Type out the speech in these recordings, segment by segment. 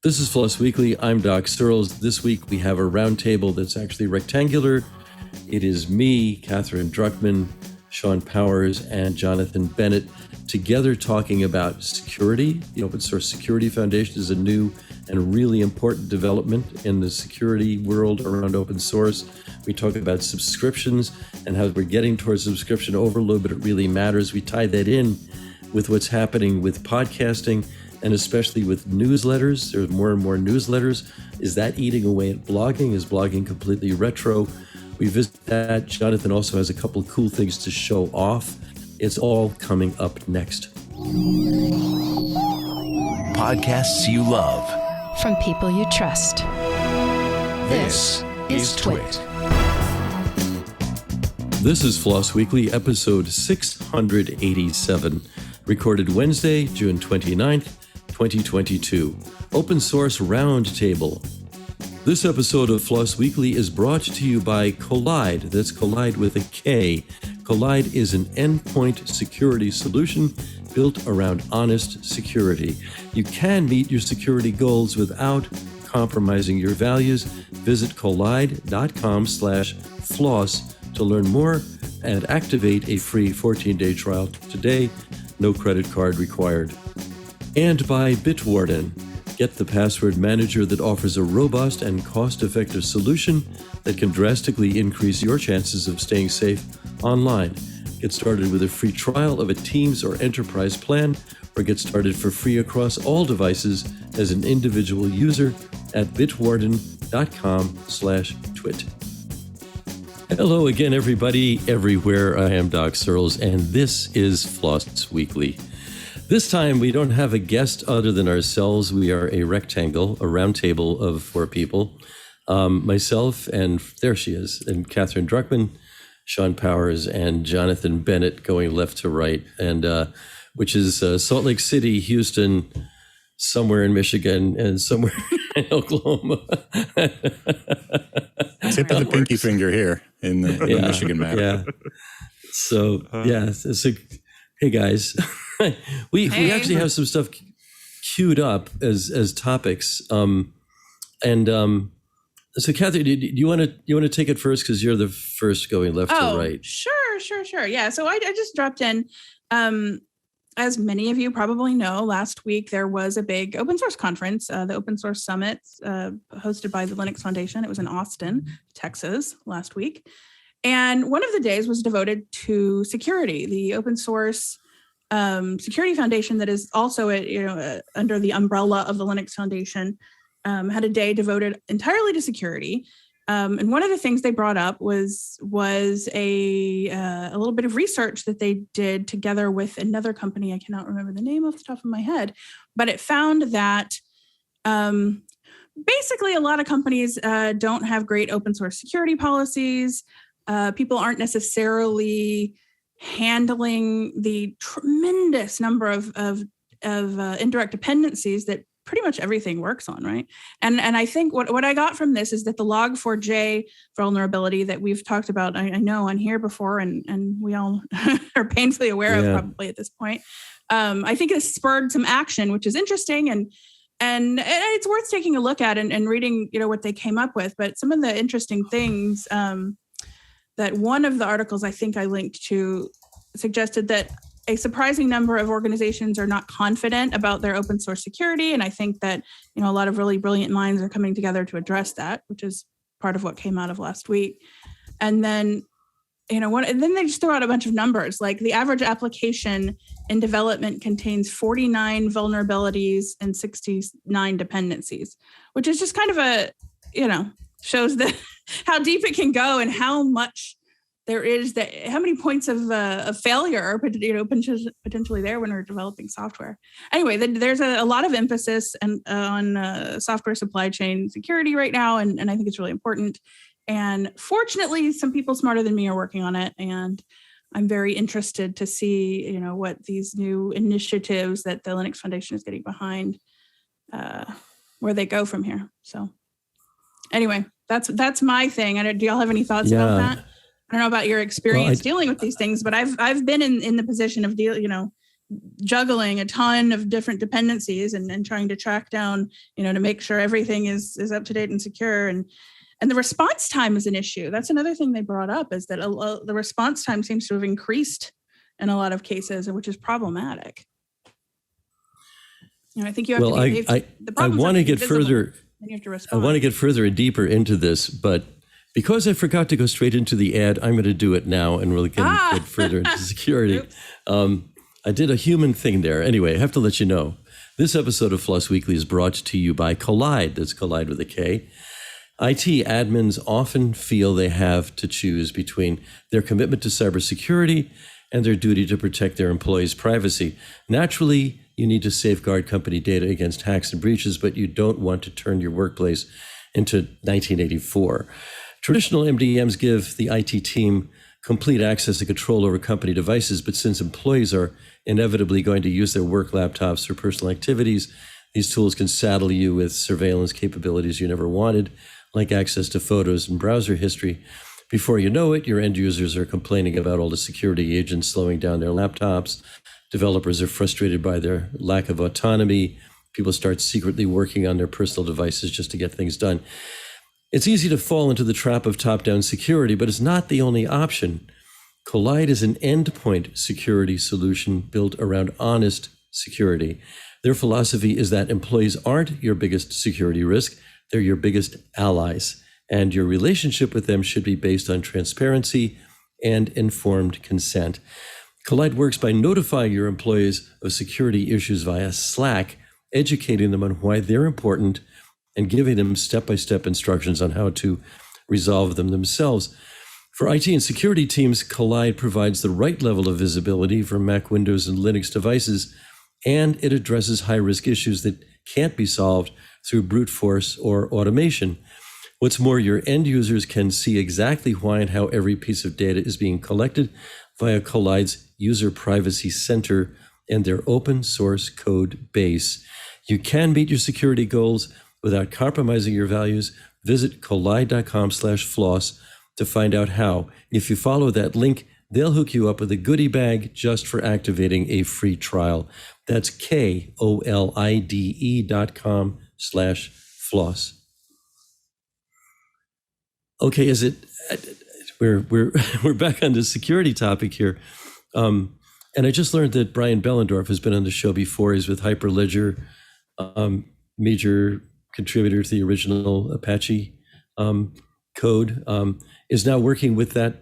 This is FLOSS Weekly. I'm Doc Searls. This week we have a roundtable that's actually rectangular. It is me, Katherine Druckman, Shawn Powers, and Jonathan Bennett together talking about security. The Open Source Security Foundation is a new and really important development in the security world around open source. We talk about subscriptions and how we're getting towards subscription overload, but it really matters. We tie that in with what's happening with podcasting and especially with newsletters. There's more and more newsletters. Is that eating away at blogging? Is blogging completely retro? We visit that. Jonathan also has a couple of cool things to show off. It's all coming up next. Podcasts you love. From people you trust. This is TWiT. This is FLOSS Weekly, episode 687, recorded Wednesday, June 29th, 2022. Open Source Roundtable. This episode of FLOSS Weekly is brought to you by Collide. That's Collide with a K. Collide is an endpoint security solution built around honest security. You can meet your security goals without compromising your values. Visit collide.com/floss to learn more and activate a free 14-day trial today. No credit card required. And by Bitwarden. Get the password manager that offers a robust and cost-effective solution that can drastically increase your chances of staying safe online. Get started with a free trial of a Teams or Enterprise plan, or get started for free across all devices as an individual user at bitwarden.com/twit. Hello again, everybody, everywhere. I am Doc Searls, and this is FLOSS Weekly. This time, we don't have a guest other than ourselves. We are a rectangle, a round table of four people. Myself, and there she is, and Katherine Druckman, Shawn Powers, and Jonathan Bennett going left to right, and which is Salt Lake City, Houston, somewhere in Michigan, and somewhere in Oklahoma. Tip of the pinky finger here in the Michigan map. Yeah. So, so hey guys, we actually have some stuff queued up as topics. So Katherine, do you want to take it first because you're the first going left to right? Sure. Yeah. So I just dropped in. As many of you probably know, last week there was a big open source conference, the Open Source Summit, hosted by the Linux Foundation. It was in Austin, Texas, last week. And one of the days was devoted to security. The Open Source Security Foundation, that is also under the umbrella of the Linux Foundation, had a day devoted entirely to security. And one of the things they brought up was a little bit of research that they did together with another company. I cannot remember the name off the top of my head, but it found that basically a lot of companies don't have great open source security policies. People aren't necessarily handling the tremendous number of indirect dependencies that pretty much everything works on, right? And I think what I got from this is that the Log4j vulnerability that we've talked about, I know on here before, and we all are painfully aware of probably at this point. I think it spurred some action, which is interesting, and it's worth taking a look at and reading, what they came up with. But some of the interesting things that one of the articles I think I linked to suggested that a surprising number of organizations are not confident about their open source security. And I think that, a lot of really brilliant minds are coming together to address that, which is part of what came out of last week. And then, and then they just throw out a bunch of numbers, like the average application in development contains 49 vulnerabilities and 69 dependencies, which is just kind of shows that how deep it can go and how much there is, how many points of failure are potentially there when we're developing software. Anyway, there's a lot of emphasis on software supply chain security right now, and I think it's really important. And fortunately, some people smarter than me are working on it, and I'm very interested to see what these new initiatives that the Linux Foundation is getting behind, where they go from here. So anyway, that's my thing. Do y'all have any thoughts about that? I don't know about your experience dealing with these things, but I've been in the position of juggling a ton of different dependencies and trying to track down, to make sure everything is up to date and secure. And the response time is an issue. That's another thing they brought up, is that the response time seems to have increased in a lot of cases, which is problematic. I think you have to be. I want to get further. You have to respond. I want to get further and deeper into this, but because I forgot to go straight into the ad, I'm going to do it now, and we'll get further into security. I did a human thing there. Anyway, I have to let you know, this episode of FLOSS Weekly is brought to you by Collide. That's Collide with a K. IT admins often feel they have to choose between their commitment to cybersecurity and their duty to protect their employees' privacy. Naturally, you need to safeguard company data against hacks and breaches, but you don't want to turn your workplace into 1984. Traditional MDMs give the IT team complete access and control over company devices, but since employees are inevitably going to use their work laptops for personal activities, these tools can saddle you with surveillance capabilities you never wanted, like access to photos and browser history. Before you know it, your end users are complaining about all the security agents slowing down their laptops. Developers are frustrated by their lack of autonomy. People start secretly working on their personal devices just to get things done. It's easy to fall into the trap of top-down security, but it's not the only option. Collide is an endpoint security solution built around honest security. Their philosophy is that employees aren't your biggest security risk, they're your biggest allies, and your relationship with them should be based on transparency and informed consent. Collide works by notifying your employees of security issues via Slack, educating them on why they're important, and giving them step-by-step instructions on how to resolve them themselves. For IT and security teams, Collide provides the right level of visibility for Mac, Windows, and Linux devices, and it addresses high-risk issues that can't be solved through brute force or automation. What's more, your end users can see exactly why and how every piece of data is being collected via Collide's User Privacy Center and their open source code base. You can meet your security goals without compromising your values. Visit collide.com/floss to find out how. If you follow that link, they'll hook you up with a goodie bag just for activating a free trial. That's KOLIDE.com/floss. Okay, we're back on the security topic here. And I just learned that Brian Behlendorf has been on the show before. He's with Hyperledger, major contributor to the original Apache code, is now working with that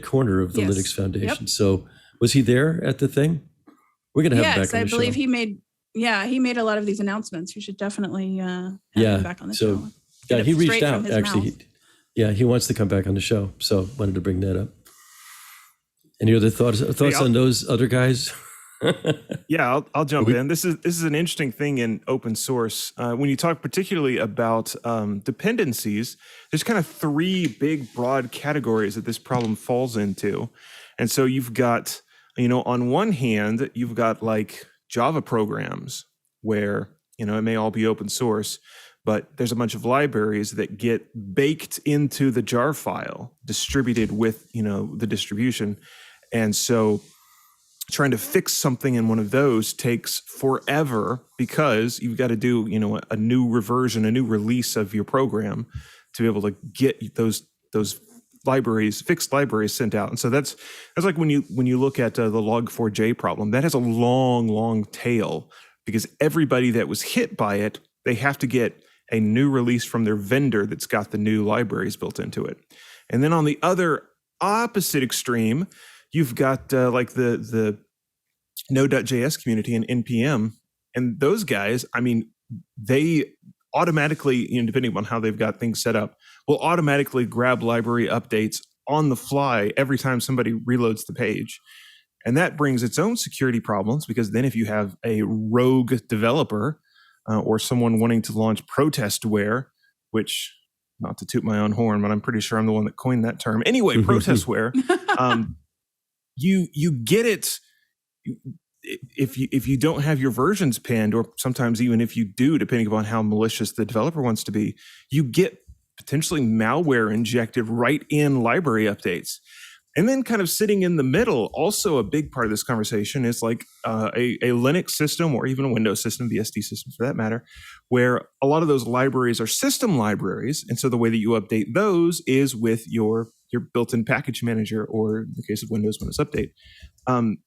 corner of the Linux Foundation. Yep. So was he there at the thing? We're going to have him back on the show. Yes, I believe he made a lot of these announcements. You should definitely have him back on the show. Yeah, he reached out, actually. He wants to come back on the show. So wanted to bring that up. Any other thoughts on those other guys? Yeah, I'll jump in. This is an interesting thing in open source. When you talk particularly about dependencies, there's kind of three big broad categories that this problem falls into. And so you've got, on one hand, you've got like Java programs where, it may all be open source, but there's a bunch of libraries that get baked into the jar file, distributed with, the distribution. And so trying to fix something in one of those takes forever because you've got to do, a new reversion, a new release of your program to be able to get those libraries, fixed libraries sent out. And so that's like when you look at the log4j problem, that has a long tail because everybody that was hit by it, they have to get a new release from their vendor that's got the new libraries built into it. And then on the other opposite extreme, you've got like the Node.js community and NPM. And those guys, they automatically, depending on how they've got things set up, will automatically grab library updates on the fly every time somebody reloads the page. And that brings its own security problems because then if you have a rogue developer or someone wanting to launch protestware, which, not to toot my own horn, but I'm pretty sure I'm the one that coined that term. Anyway, protestware, you get it if you don't have your versions pinned, or sometimes even if you do, depending upon how malicious the developer wants to be, you get potentially malware injected right in library updates. And then kind of sitting in the middle, also a big part of this conversation is like a Linux system or even a Windows system, BSD system for that matter, where a lot of those libraries are system libraries. And so the way that you update those is with your built-in package manager, or in the case of Windows Update. And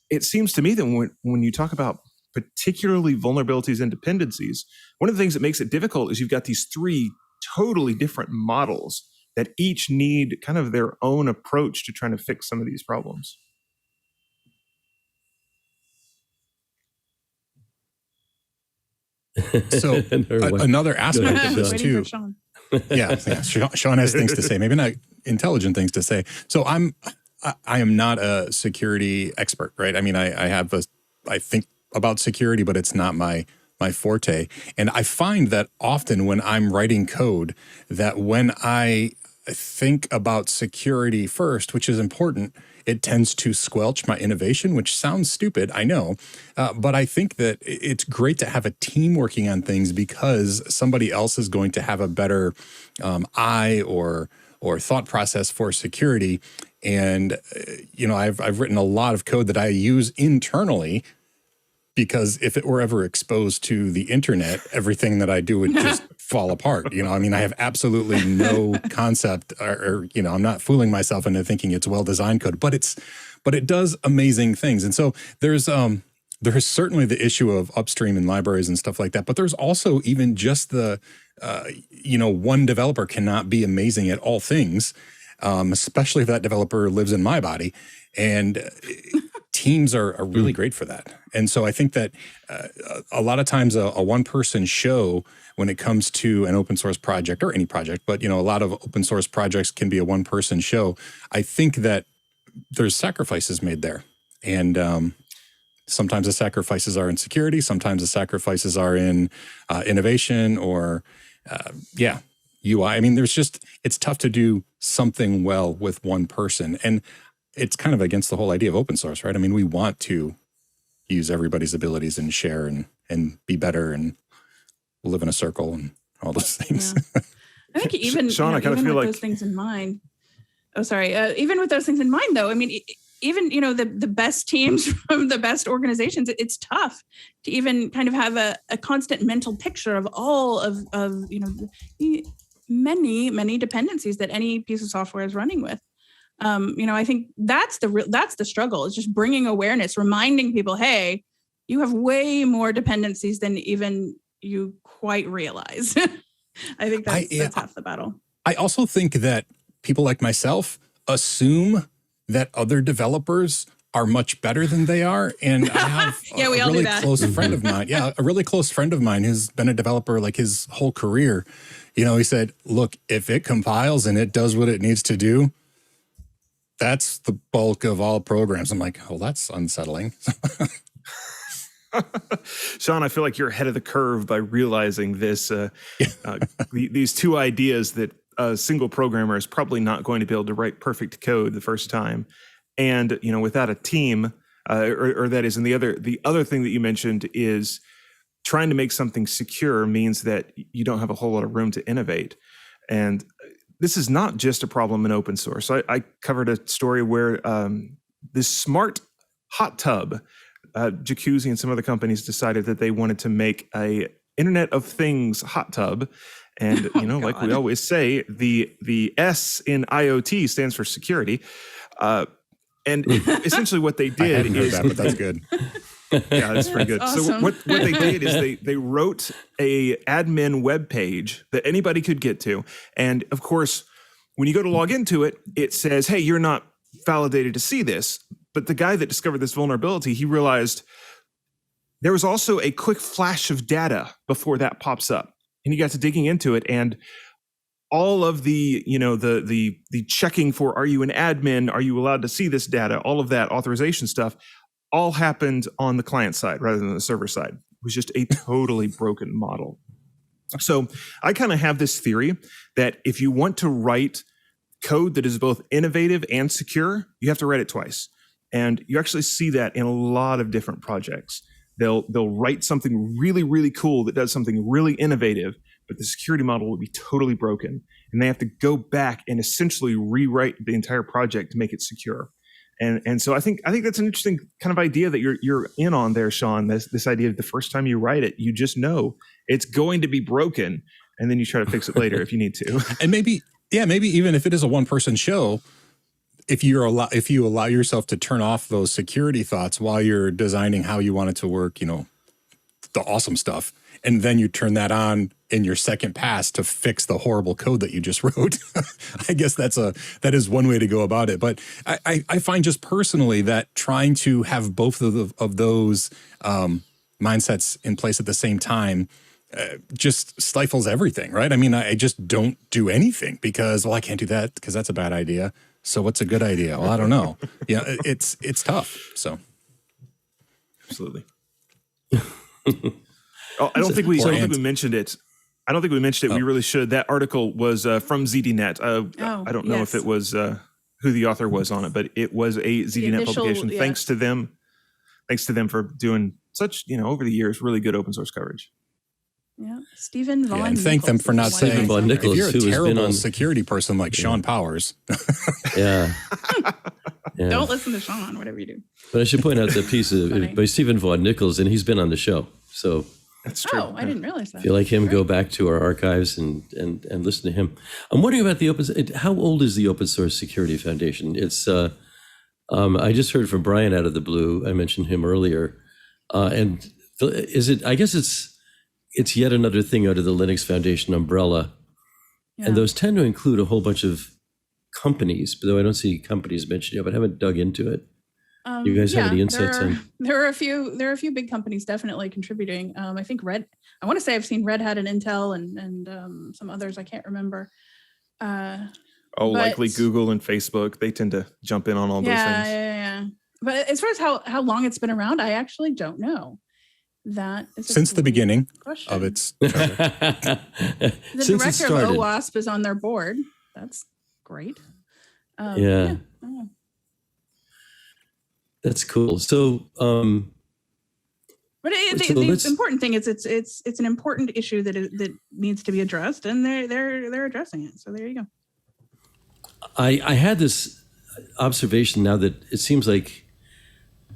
it seems to me that when you talk about particularly vulnerabilities and dependencies, one of the things that makes it difficult is you've got these three totally different models that each need kind of their own approach to trying to fix some of these problems. So another aspect of this too. Yeah, Shawn has things to say, maybe not intelligent things to say. So I am not a security expert, right? I mean, I think about security, but it's not my forte. And I find that often when I'm writing code, that when I think about security first, which is important, it tends to squelch my innovation, which sounds stupid, I know. But I think that it's great to have a team working on things, because somebody else is going to have a better eye or thought process for security. And, I've written a lot of code that I use internally, because if it were ever exposed to the internet, everything that I do would just fall apart. I have absolutely no concept or I'm not fooling myself into thinking it's well-designed code, but it does amazing things. And so there's certainly the issue of upstream and libraries and stuff like that, but there's also even just the, one developer cannot be amazing at all things, especially if that developer lives in my body. And teams are really great for that. And so I think that a lot of times a one-person show when it comes to an open source project, or any project, but a lot of open source projects can be a one-person show. I think that there's sacrifices made there. And sometimes the sacrifices are in security, sometimes the sacrifices are in innovation or, UI. I mean, it's tough to do something well with one person. And it's kind of against the whole idea of open source, right? I mean, we want to use everybody's abilities and share and be better and live in a circle and all those things. Yeah. I think even, Shawn, I kind of feel like those things in mind. Oh, sorry. Even with those things in mind, though, I mean, even, the best teams from the best organizations, it's tough to even kind of have a constant mental picture of all of many dependencies that any piece of software is running with. I think that's the struggle, is just bringing awareness, reminding people, hey, you have way more dependencies than even you quite realize. I think that's half the battle. I also think that people like myself assume that other developers are much better than they are. And I have a really close friend of mine. Yeah, a really close friend of mine who's been a developer like his whole career. He said, look, if it compiles and it does what it needs to do, that's the bulk of all programs. I'm like, oh, that's unsettling. Shawn, I feel like you're ahead of the curve by realizing this. These two ideas that a single programmer is probably not going to be able to write perfect code the first time, and without a team, or that is, and the other thing that you mentioned is trying to make something secure means that you don't have a whole lot of room to innovate, and this is not just a problem in open source. I covered a story where this smart hot tub, Jacuzzi and some other companies decided that they wanted to make a Internet of Things hot tub. And, like we always say, the S in IoT stands for security. And essentially what they did is... that, but that's good. Yeah, that's pretty good. Awesome. So what they did is they wrote a admin web page that anybody could get to. And of course, when you go to log into it, it says, hey, you're not validated to see this. But the guy that discovered this vulnerability, he realized there was also a quick flash of data before that pops up. And he got to digging into it, and all of the, the checking for, are you an admin? Are you allowed to see this data? All of that authorization stuff all happened on the client side rather than the server side. It was just a totally broken model. So I kind of have this theory that if you want to write code that is both innovative and secure, you have to write it twice. And you actually see that in a lot of different projects. They'll write something really, really cool that does something really innovative, but the security model will be totally broken. And they have to go back and essentially rewrite the entire project to make it secure. And so I think that's an interesting kind of idea that you're in on there, Shawn. This idea of the first time you write it, you just know it's going to be broken, and then you try to fix it later if you need to. And maybe even if it is a one-person show, if you allow yourself to turn off those security thoughts while you're designing how you want it to work, the awesome stuff, and then you turn that on in your second pass to fix the horrible code that you just wrote. I guess that is one way to go about it. But I find just personally that trying to have both of those mindsets in place at the same time just stifles everything, right? I mean, I just don't do anything because, I can't do that because that's a bad idea. So what's a good idea? Well, I don't know. Yeah, it's tough. So absolutely. I don't think we mentioned it. I don't think we mentioned it. We really should. That article was from ZDNet. I don't know if it was who the author was on it, but it was a ZDNet publication. Yeah. Thanks to them for doing such, over the years, really good open source coverage. Yeah, Stephen Von. And thank them for not saying, Von Nichols, if you're a terrible security person like Shawn Powers. Yeah. Don't listen to Shawn, whatever you do. But I should point out the piece by Stephen Von Nichols, and he's been on the show. So that's true. Oh, I didn't realize that. If you like him, go back to our archives and listen to him. I'm wondering about how old is the Open Source Security Foundation? It's I just heard from Brian out of the blue. I mentioned him earlier. And I guess it's yet another thing under the Linux Foundation umbrella. Yeah. And those tend to include a whole bunch of companies, though I don't see companies mentioned yet, but I haven't dug into it. You guys have any insights on? There are a few big companies definitely contributing. I think I want to say I've seen Red Hat and Intel and some others I can't remember. Likely Google and Facebook. They tend to jump in on all those things. Yeah. But as far as how long it's been around, I actually don't know. That is since the beginning question. Of its the director of OWASP is on their board. That's great. Yeah. That's cool. So, but the important thing is it's an important issue that needs to be addressed, and they're addressing it. So there you go. I had this observation now that it seems like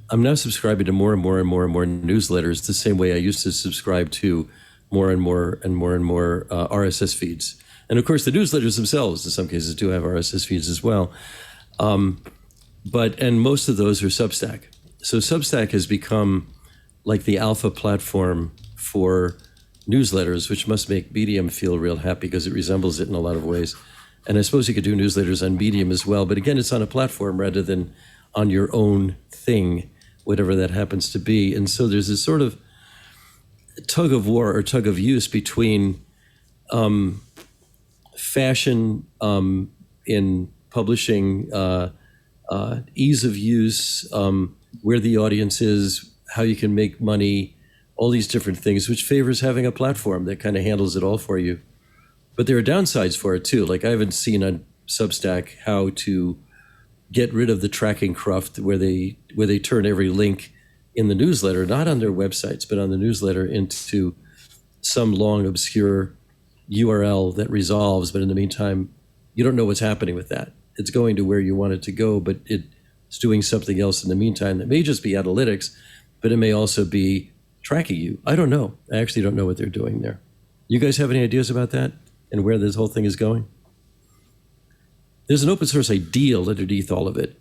I'm now subscribing to more and more newsletters the same way I used to subscribe to more and more RSS feeds. And of course, the newsletters themselves, in some cases, do have RSS feeds as well. And most of those are Substack. So Substack has become like the alpha platform for newsletters, which must make Medium feel real happy because it resembles it in a lot of ways. And I suppose you could do newsletters on Medium as well. But again, it's on a platform rather than on your own thing, whatever that happens to be. And so there's this sort of tug of war or tug of use between fashion in publishing, ease of use, where the audience is, how you can make money, all these different things, which favors having a platform that kind of handles it all for you. But there are downsides for it too. Like I haven't seen on Substack how to get rid of the tracking cruft where they turn every link in the newsletter, not on their websites, but on the newsletter into some long, obscure URL that resolves. But in the meantime, you don't know what's happening with that. It's going to where you want it to go, but it's doing something else in the meantime that may just be analytics, but it may also be tracking you. I don't know. I actually don't know what they're doing there. You guys have any ideas about that and where this whole thing is going? There's an open source ideal underneath all of it.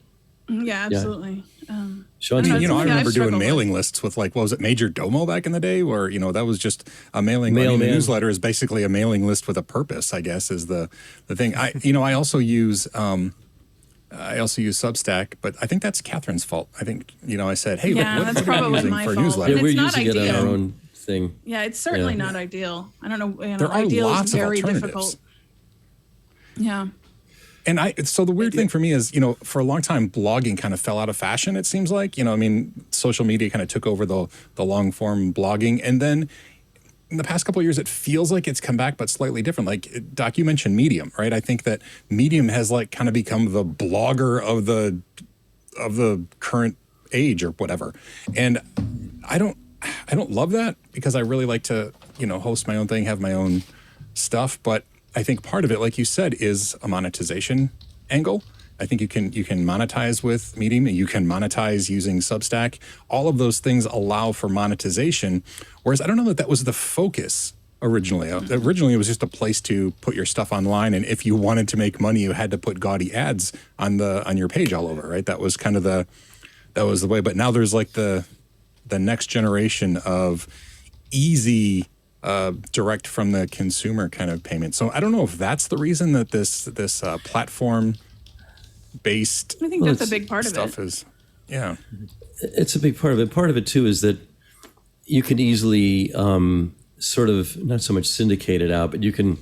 Yeah, absolutely. Yeah. Shawn, I remember doing mailing lists with what was it, Major Domo back in the day, where, that was just a mailing newsletter is basically a mailing list with a purpose, I guess, is the thing. I also use Substack, but I think that's Katherine's fault. I think, I said, hey, what are you using for a newsletter? Yeah, we're using it on our own thing. Yeah, it's certainly not ideal. I don't know. There are ideal lots is very of alternatives. difficult. Yeah. And so the weird thing for me is, for a long time, blogging kind of fell out of fashion, it seems like. Social media kind of took over the long form blogging. And then in the past couple of years, it feels like it's come back, but slightly different. Like, Doc, you mentioned Medium, right? I think that Medium has kind of become the blogger of the current age or whatever. And I don't don't love that because I really like to, host my own thing, have my own stuff. But I think part of it, like you said, is a monetization angle. I think you can monetize with Medium. You can monetize using Substack. All of those things allow for monetization. Whereas I don't know that was the focus originally. Originally, it was just a place to put your stuff online. And if you wanted to make money, you had to put gaudy ads on your page all over, right? That was kind of the way. But now there's like the next generation of easy direct from the consumer kind of payment. So I don't know if that's the reason that this platform based. I think that's a big part of stuff it. It's a big part of it. Part of it too is that you can easily sort of not so much syndicate it out, but you can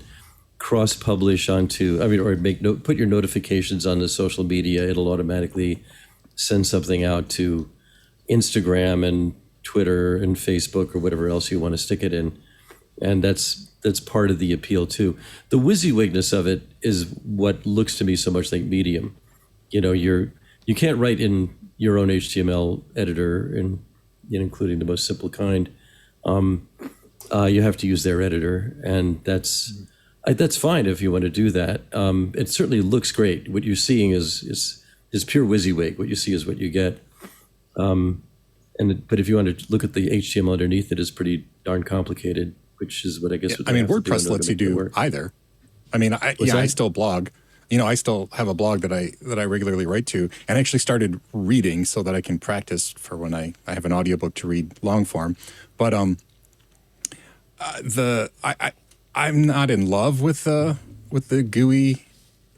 cross-publish onto. Or put your notifications on the social media. It'll automatically send something out to Instagram and Twitter and Facebook or whatever else you want to stick it in, and that's part of the appeal too. The WYSIWYGness of it is what looks to me so much like Medium. You can't write in your own HTML editor, and including the most simple kind. You have to use their editor, and that's fine if you want to do that. It certainly looks great. What you're seeing is pure WYSIWYG. What you see is what you get. But if you want to look at the HTML underneath, it is pretty darn complicated, which is what I guess. WordPress lets you do either. I still blog. I still have a blog that I regularly write to, and I actually started reading so that I can practice for when I have an audiobook to read long form. But I'm not in love with the GUI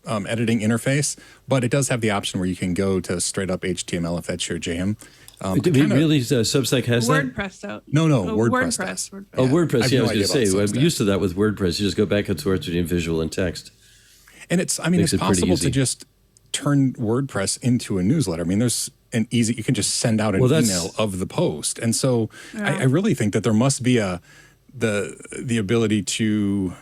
editing interface, but it does have the option where you can go to straight up HTML if that's your jam. Substack has that? WordPress though. No, WordPress does. WordPress. Yeah, I was going to say, I'm Substack. used to that with WordPress. You just go back and forth between visual and text. And it's possible to just turn WordPress into a newsletter. There's you can just send out an email of the post. And so I really think that there must be the ability to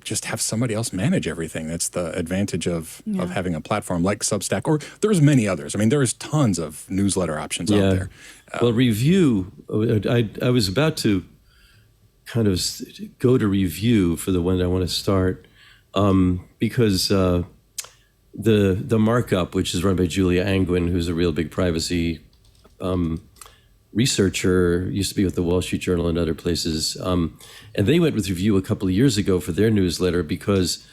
just have somebody else manage everything. That's the advantage of having a platform like Substack, or there's many others. There's tons of newsletter options out there. Review, I was about to kind of go to review for the one that I want to start, because the markup, which is run by Julia Angwin, who's a real big privacy researcher, used to be with the Wall Street Journal and other places. And they went with Review a couple of years ago for their newsletter because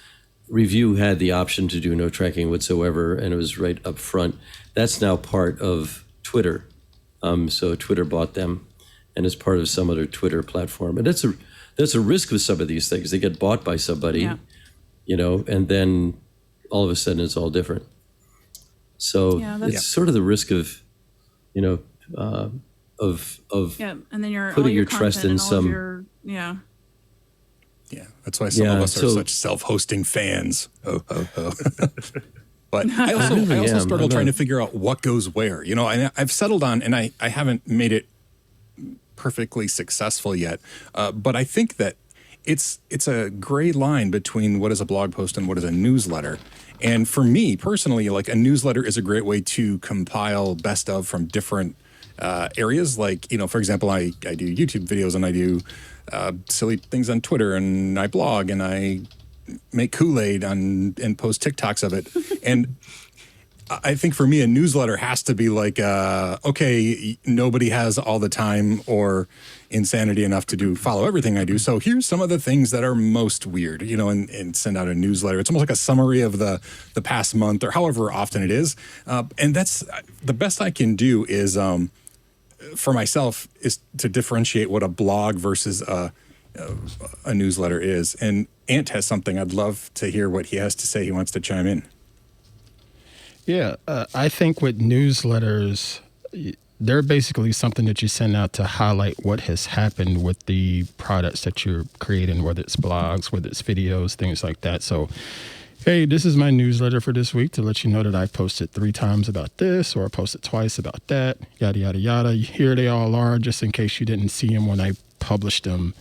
Review had the option to do no tracking whatsoever, and it was right up front. That's now part of Twitter. So Twitter bought them and is part of some other Twitter platform. And that's a risk with some of these things. They get bought by somebody, and then all of a sudden it's all different. So it's sort of the risk of, and then you're putting your trust in some. That's why some of us are such self-hosting fans. But I also struggle trying to figure out what goes where. I've settled on, and I haven't made it perfectly successful yet. But I think that it's a gray line between what is a blog post and what is a newsletter. And for me personally, like, a newsletter is a great way to compile best of from different areas. Like, for example, I do YouTube videos, and I do silly things on Twitter, and I blog, and I make Kool-Aid and post TikToks of it. And I think for me, a newsletter has to be like, okay, nobody has all the time or insanity enough to follow everything I do. So here's some of the things that are most weird, and send out a newsletter. It's almost like a summary of the past month or however often it is. And that's the best I can do is, for myself, is to differentiate what a blog versus a newsletter is. And Ant has something. I'd love to hear what he has to say. He wants to chime in. Yeah, I think with newsletters, they're basically something that you send out to highlight what has happened with the products that you're creating, whether it's blogs, whether it's videos, things like that. So, hey, this is my newsletter for this week to let you know that I posted 3 times about this, or I posted twice about that, yada, yada, yada. Here they all are, just in case you didn't see them when I published them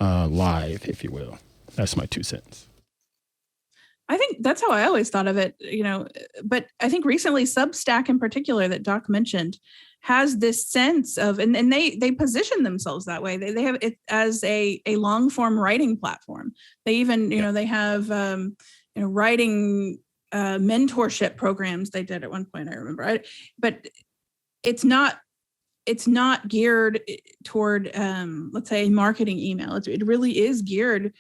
live, if you will. That's my 2 cents. I think think that's how I always thought of it, but I think recently Substack in particular that Doc mentioned has this sense of, and they position themselves that way. They have it as a long form writing platform. They even, they have, writing mentorship programs they did at one point, I remember. But it's not geared toward, let's say, marketing email. It really is geared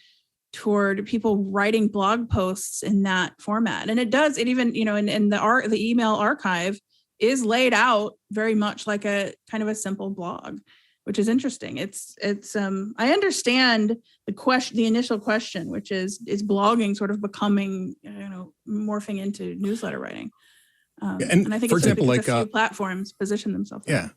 toward people writing blog posts in that format. And it even, in the email archive is laid out very much like a kind of a simple blog, which is interesting. It's I understand the initial question, which is blogging sort of becoming, morphing into newsletter writing. And I think, for example, like a few platforms position themselves. Yeah.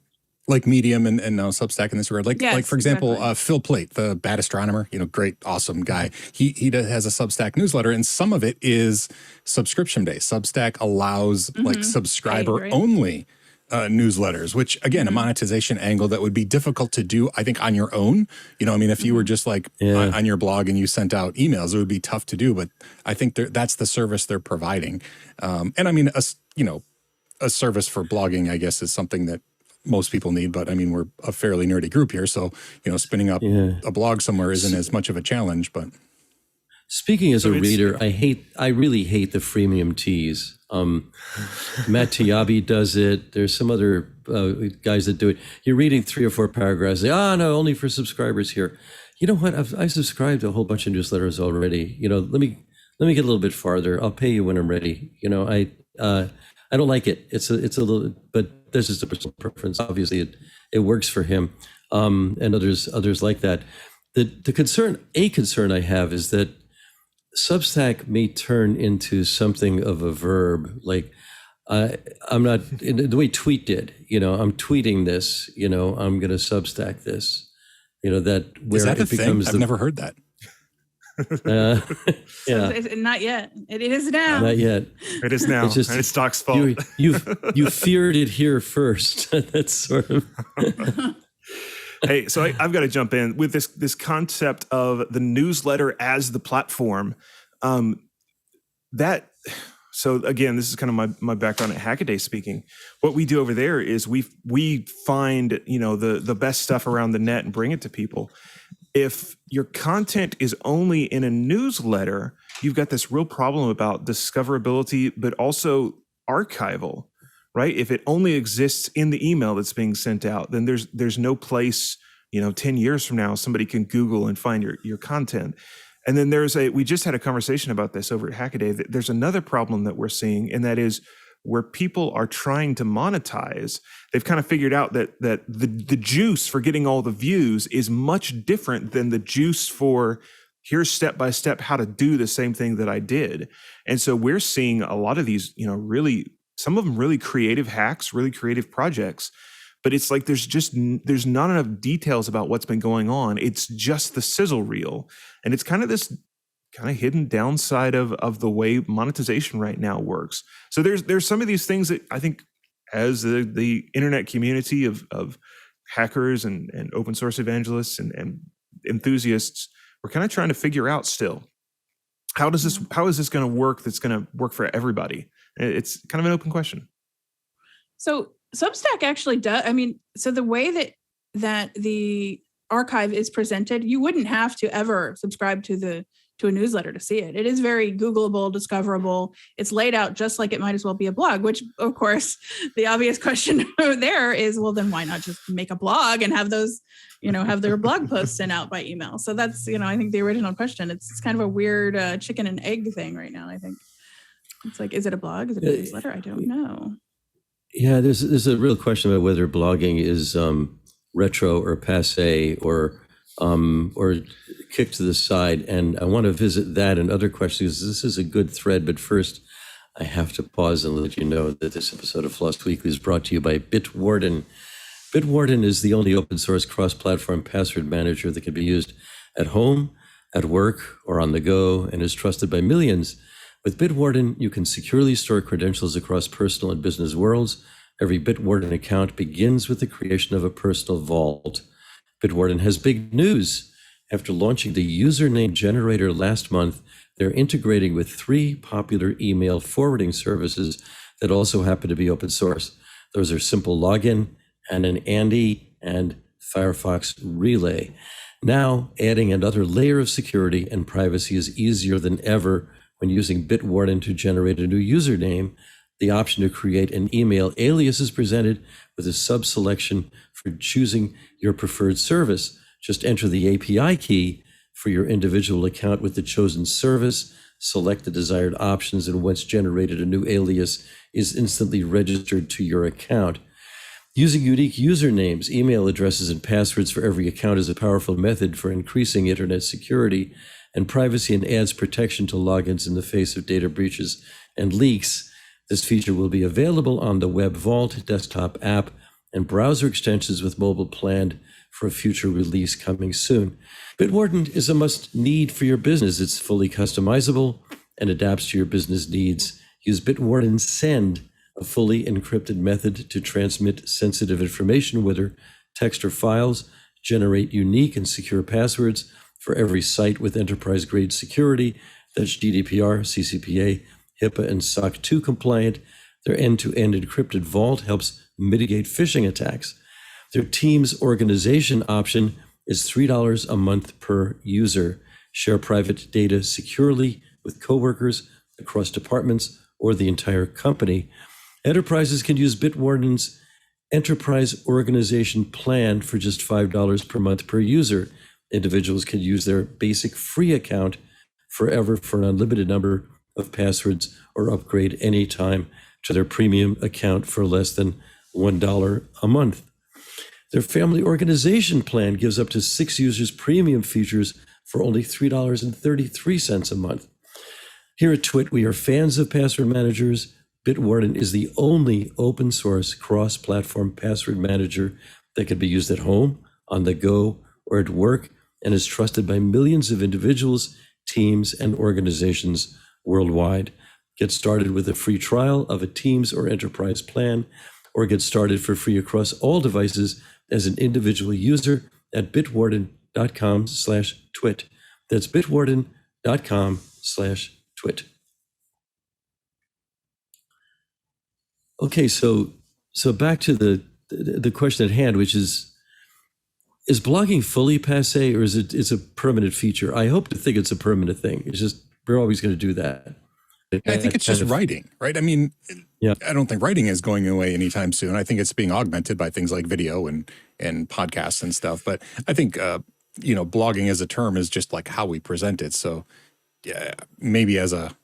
Like Medium and now Substack in this regard. Like for example, exactly. Phil Plait, the bad astronomer, great, awesome guy. He has a Substack newsletter, and some of it is subscription based. Substack allows like subscriber only newsletters, which again, a monetization angle that would be difficult to do, I think, on your own. If you were just like on your blog and you sent out emails, it would be tough to do. But I think that's the service they're providing. And I mean, a service for blogging, I guess, is something that most people need, but I mean, we're a fairly nerdy group here. So, spinning up a blog somewhere isn't as much of a challenge, but. Speaking as a reader, I really hate the freemium teas. Matt Tayabi does it. There's some other guys that do it. You're reading 3 or 4 paragraphs. They, no, only for subscribers here. You know what? I subscribed to a whole bunch of newsletters already. Let me get a little bit farther. I'll pay you when I'm ready. I don't like it. It's a little, but this is a personal preference. Obviously, it works for him, and others like that. The concern I have is that Substack may turn into something of a verb. Like I'm not in the way Tweet did. I'm tweeting this. I'm going to Substack this. That where is that it becomes. I've never heard that. Yeah, not yet. It is now. Not yet. It is now. It's Doc's fault. You feared it here first. That's sort of. Hey, so I've got to jump in with this concept of the newsletter as the platform. So again, this is kind of my background at Hackaday speaking. What we do over there is we find the best stuff around the net and bring it to people. If your content is only in a newsletter, you've got this real problem about discoverability, but also archival, right? If it only exists in the email that's being sent out, then there's no place, 10 years from now, somebody can Google and find your content. And then we just had a conversation about this over at Hackaday. There's another problem that we're seeing, and that is where people are trying to monetize. They've kind of figured out that the juice for getting all the views is much different than the juice for here's step-by-step how to do the same thing that I did. And so we're seeing a lot of these, some of them really creative hacks, really creative projects, but it's like there's not enough details about what's been going on. It's just the sizzle reel. And it's kind of this hidden downside of the way monetization right now works. So there's some of these things that I think as the internet community of hackers and open source evangelists and enthusiasts, we're kind of trying to figure out still. How is this going to work that's going to work for everybody? It's kind of an open question. So Substack actually does, so the way that the archive is presented, you wouldn't have to ever subscribe to a newsletter to see it. It is very Googleable, discoverable. It's laid out just like it might as well be a blog, which of course the obvious question there is, well, then why not just make a blog and have those, have their blog posts sent out by email? So that's, I think the original question, it's kind of a weird chicken and egg thing right now. I think it's like, is it a blog? Is it a newsletter? I don't know. Yeah, there's a real question about whether blogging is retro or passé or kicked to the side. And I want to visit that and other questions. This is a good thread, but first I have to pause and let you know that this episode of FLOSS Weekly is brought to you by Bitwarden. Bitwarden is the only open source cross-platform password manager that can be used at home, at work, or on the go, and is trusted by millions. With Bitwarden, you can securely store credentials across personal and business worlds. Every Bitwarden account begins with the creation of a personal vault. Bitwarden has big news. After launching the username generator last month, they're integrating with 3 popular email forwarding services that also happen to be open source. Those are Simple Login, and an Andy, and Firefox Relay. Now, adding another layer of security and privacy is easier than ever when using Bitwarden to generate a new username. The option to create an email alias is presented with a sub-selection for choosing your preferred service. Just enter the API key for your individual account with the chosen service, select the desired options, and once generated, a new alias is instantly registered to your account. Using unique usernames, email addresses, and passwords for every account is a powerful method for increasing internet security and privacy, and adds protection to logins in the face of data breaches and leaks. This feature will be available on the Web Vault desktop app and browser extensions with mobile planned for a future release coming soon. Bitwarden is a must-need for your business. It's fully customizable and adapts to your business needs. Use Bitwarden Send, a fully encrypted method to transmit sensitive information, whether text or files. Generate unique and secure passwords for every site with enterprise-grade security. That's GDPR, CCPA, HIPAA, and SOC 2 compliant. Their end-to-end encrypted vault helps mitigate phishing attacks. Their Teams organization option is $3 a month per user. Share private data securely with coworkers across departments or the entire company. Enterprises can use Bitwarden's Enterprise Organization Plan for just $5 per month per user. Individuals can use their basic free account forever for an unlimited number of passwords, or upgrade anytime to their premium account for less than $1 a month. Their Family Organization Plan gives up to 6 users premium features for only $3.33 a month. Here at TWiT, we are fans of password managers. Bitwarden is the only open source cross-platform password manager that can be used at home, on the go, or at work, and is trusted by millions of individuals, teams, and organizations worldwide. Get started with a free trial of a Teams or Enterprise plan, or get started for free across all devices as an individual user at bitwarden.com/twit. That's bitwarden.com/twit. Okay, so back to the question at hand, which is blogging fully passé, or is it's a permanent feature? I hope to think it's a permanent thing. It's just, we're always going to do do I think it's just writing, right? I mean, yeah. I don't think writing is going away anytime soon. I think it's being augmented by things like video and podcasts and stuff. But I think, blogging as a term is just like how we present it. So yeah, maybe as a,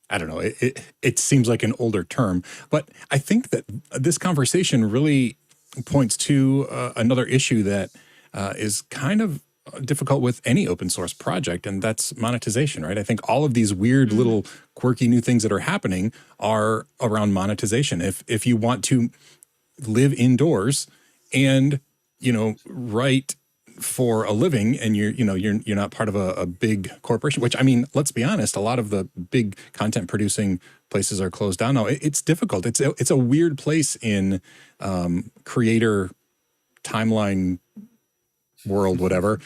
I don't know, it seems like an older term. But I think that this conversation really points to another issue that is kind of difficult with any open source project, and that's monetization, right? I think all of these weird little quirky new things that are happening are around monetization. If you want to live indoors and, write for a living, and you're not part of a big corporation, which, I mean, let's be honest, a lot of the big content producing places are closed down now. It's difficult. It's a weird place in creator timeline world, whatever,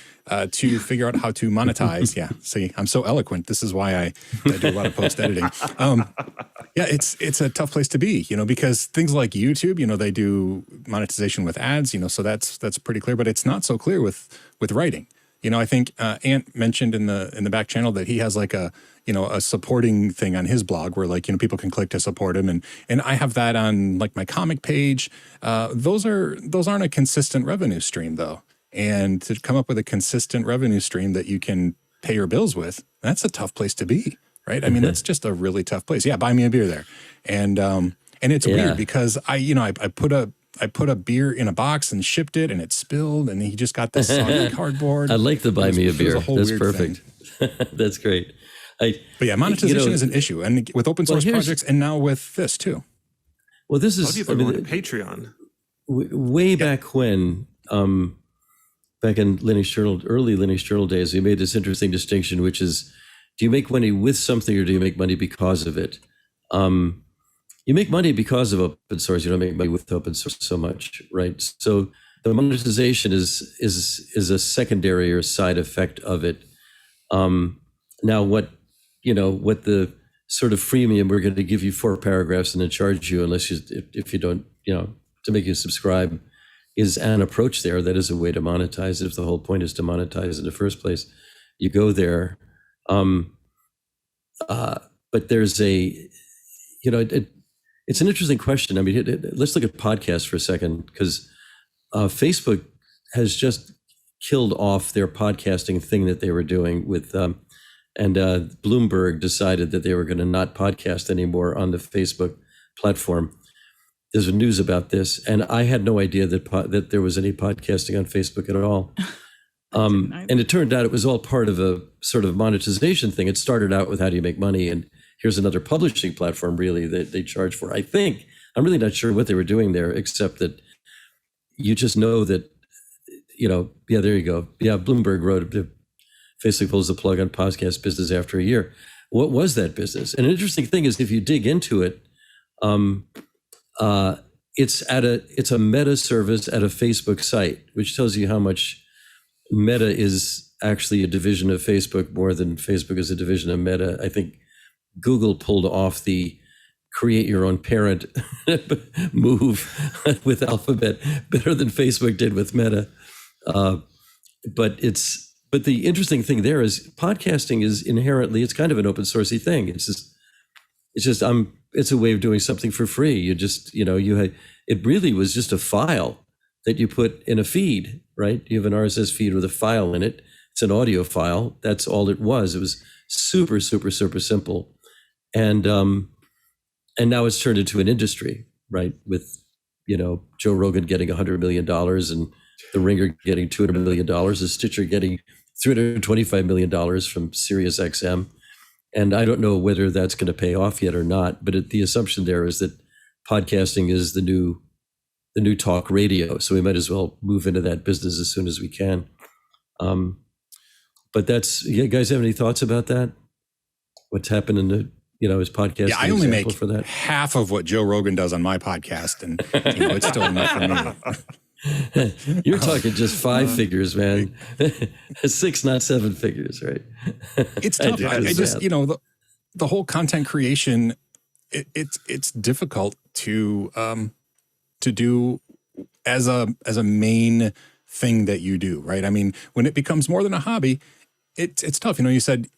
to figure out how to monetize. Yeah. See, I'm so eloquent. This is why I do a lot of post editing. Yeah, it's a tough place to be, because things like YouTube, they do monetization with ads, so that's pretty clear, but it's not so clear with writing. I think Ant mentioned in the back channel that he has like a supporting thing on his blog where people can click to support him. And I have that on like my comic page. Those aren't a consistent revenue stream though. And to come up with a consistent revenue stream that you can pay your bills with, that's a tough place to be, right? I mean, that's just a really tough place. Yeah, buy me a beer there. And it's weird because I put a beer in a box and shipped it and it spilled and he just got this soggy cardboard. I like the buy me a beer. That's perfect. That's great. But yeah, monetization is an issue, and with open source projects, and now with this too. Well, this is people are going to Patreon. Way back when. Back in early Linux Journal days, we made this interesting distinction, which is, do you make money with something or do you make money because of it? You make money because of open source. You don't make money with open source so much, right? So The monetization is a secondary or side effect of it. Now, what the sort of freemium, we're going to give you 4 paragraphs and then charge you if you don't, to make you subscribe, is an approach there. That is a way to monetize it. If the whole point is to monetize in the first place, you go there. But there's it's an interesting question. I mean, let's look at podcasts for a second, because Facebook has just killed off their podcasting thing that they were doing with, and Bloomberg decided that they were going to not podcast anymore on the Facebook platform. There's news about this, and I had no idea that there was any podcasting on Facebook at all. And it turned out it was all part of a sort of monetization thing. It started out with how do you make money, and here's another publishing platform really that they charge for. I think, I'm really not sure what they were doing there, except that you just know that, yeah, there you go. Yeah, Bloomberg wrote, basically pulls the plug on podcast business after a year. What was that business? And an interesting thing is, if you dig into it, it's a meta service at a Facebook site, which tells you how much Meta is actually a division of Facebook more than Facebook is a division of Meta. I think Google pulled off the create your own parent move with Alphabet better than Facebook did with Meta. But the interesting thing there is podcasting is inherently, it's kind of an open sourcey thing. It's a way of doing something for free. You just, it really was just a file that you put in a feed, right? You have an RSS feed with a file in it. It's an audio file. That's all it was. It was super, super, super simple. And now it's turned into an industry, right? With, Joe Rogan getting $100 million and The Ringer getting $200 million, and Stitcher getting $325 million from SiriusXM. And I don't know whether that's going to pay off yet or not, but the assumption there is that podcasting is the new talk radio. So we might as well move into that business as soon as we can. But you guys have any thoughts about that? What's happened in the, is podcasting? Yeah, I only make for that? half of what Joe Rogan does on my podcast, and it's still enough for me. You're talking just 5 figures, man. 6, not 7 figures, right? It's tough. I just, the whole content creation, it's difficult to do as a main thing that you do, right? I mean, when it becomes more than a hobby, it's tough. You said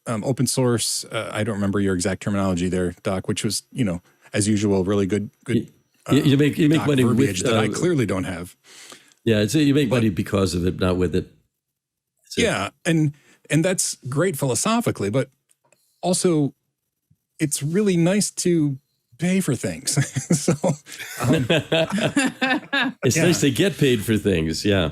open source. I don't remember your exact terminology there, Doc, which was, as usual, really good. You make money with that I clearly don't have. Yeah, you make money because of it, not with it. Yeah, and that's great philosophically, but also it's really nice to pay for things. So it's nice to get paid for things. Yeah.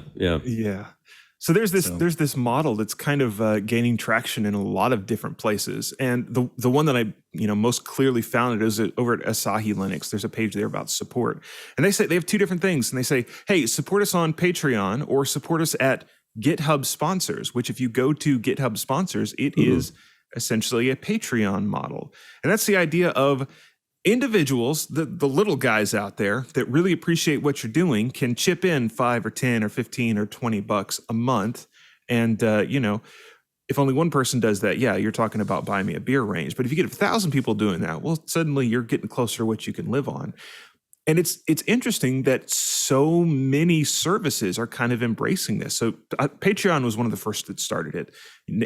So there's this model that's kind of gaining traction in a lot of different places, and the one that I most clearly found it is over at Asahi Linux. There's a page there about support, and they say they have 2 different things, and they say, hey, support us on Patreon or support us at GitHub Sponsors, which if you go to GitHub Sponsors, it is essentially a Patreon model, and that's the idea of individuals, the little guys out there that really appreciate what you're doing, can chip in 5 or 10 or 15 or $20 a month. And, if only one person does that, yeah, you're talking about buy me a beer range. But if you get 1,000 people doing that, well, suddenly you're getting closer to what you can live on. And it's interesting that so many services are kind of embracing this. So Patreon was one of the first that started it.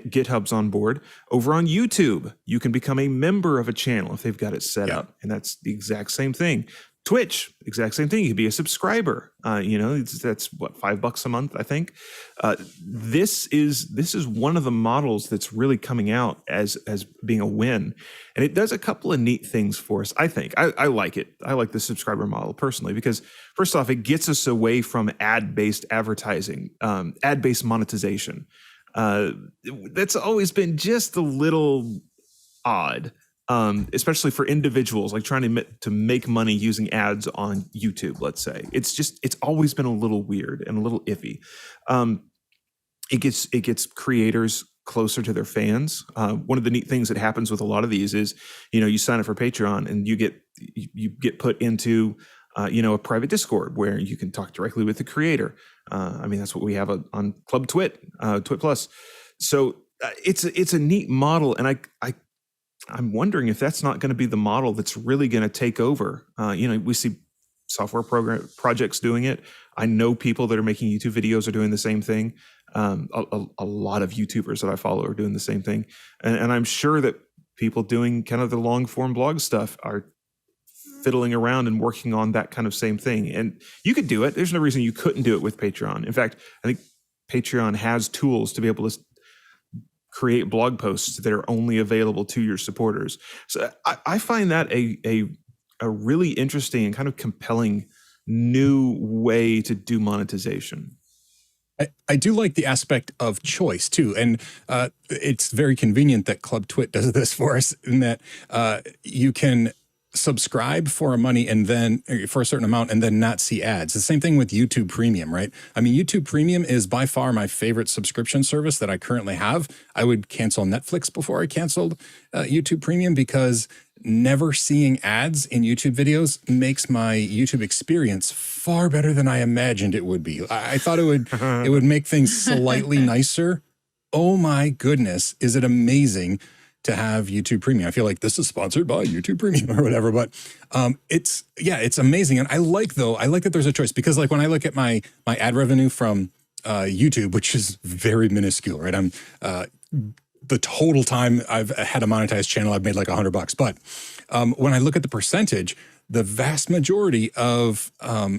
GitHub's on board. Over on YouTube, you can become a member of a channel if they've got it set up. And that's the exact same thing. Twitch, exact same thing. You could be a subscriber. That's what, $5 a month, I think. This is one of the models that's really coming out as being a win, and it does a couple of neat things for us. I think I like it. I like the subscriber model personally because first off, it gets us away from ad-based advertising, ad-based monetization. That's always been just a little odd. Especially for individuals like trying to make money using ads on YouTube, let's say. It's always been a little weird and a little iffy. It gets creators closer to their fans. One of the neat things that happens with a lot of these is, you sign up for Patreon and you get put into a private Discord where you can talk directly with the creator. That's what we have on Club TWiT, TWiT Plus. So it's a neat model, and I'm wondering if that's not going to be the model that's really going to take over. We see software projects doing it. I know people that are making YouTube videos are doing the same thing. A lot of YouTubers that I follow are doing the same thing, and I'm sure that people doing kind of the long form blog stuff are fiddling around and working on that kind of same thing. And you could do it. There's no reason you couldn't do it with Patreon. In fact, I think Patreon has tools to be able to create blog posts that are only available to your supporters. So I find that a really interesting and kind of compelling new way to do monetization. I do like the aspect of choice too. And it's very convenient that Club TWiT does this for us, in that you can subscribe for money and then for a certain amount and then not see ads. The same thing with YouTube Premium, right? I mean, YouTube Premium is by far my favorite subscription service that I currently have. I would cancel Netflix before I canceled YouTube Premium, because never seeing ads in YouTube videos makes my YouTube experience far better than I imagined it would be. I thought it would make things slightly nicer. Oh my goodness, is it amazing to have YouTube Premium. I feel like this is sponsored by YouTube Premium or whatever, but it's amazing. And I like that there's a choice, because like when I look at my ad revenue from YouTube, which is very minuscule, right? I'm the total time I've had a monetized channel, I've made like $100. But when I look at the percentage, the vast majority of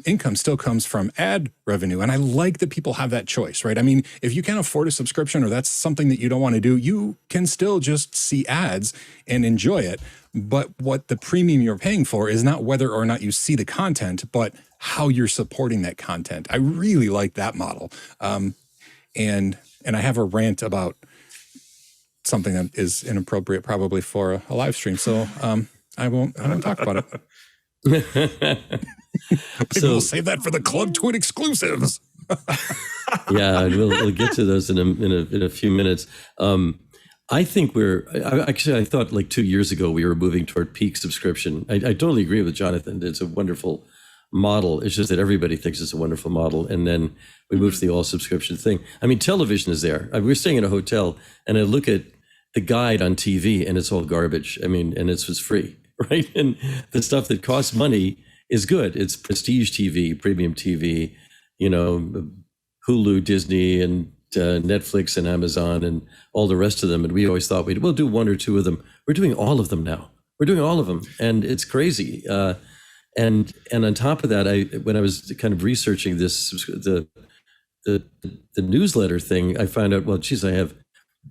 income still comes from ad revenue. And I like that people have that choice, right? I mean, if you can't afford a subscription, or that's something that you don't want to do, you can still just see ads and enjoy it. But what the premium you're paying for is not whether or not you see the content, but how you're supporting that content. I really like that model. And I have a rant about something that is inappropriate probably for a live stream. So I won't talk about it. Maybe we'll save that for the Club TWiT exclusives. Yeah, we'll get to those in a few minutes. I think I thought like 2 years ago we were moving toward peak subscription. I totally agree with Jonathan. It's a wonderful model. It's just that everybody thinks it's a wonderful model, and then we move to the all subscription thing. I mean, television is there. We're staying in a hotel, and I look at the guide on TV, and it's all garbage. I mean, and it's just free. Right. And the stuff that costs money is good. It's prestige TV, premium TV, Hulu, Disney, and Netflix and Amazon and all the rest of them. And we always thought we'll do one or two of them. We're doing all of them now. We're doing all of them. And it's crazy. And on top of that, when I was kind of researching this, the newsletter thing, I found out, I have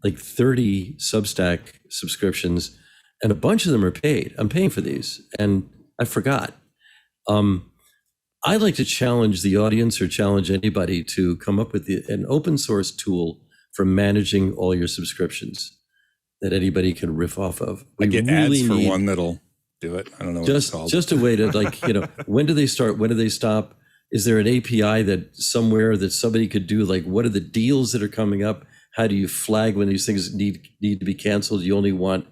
like 30 Substack subscriptions, and a bunch of them are paid. I'm paying for these, and I forgot. I like to challenge the audience or challenge anybody to come up with an open source tool for managing all your subscriptions that anybody can riff off of. I get ads for one that'll do it. I don't know what it's called. Just a way to when do they start? When do they stop? Is there an API that somewhere that somebody could do? Like, what are the deals that are coming up? How do you flag when these things need to be canceled? You only want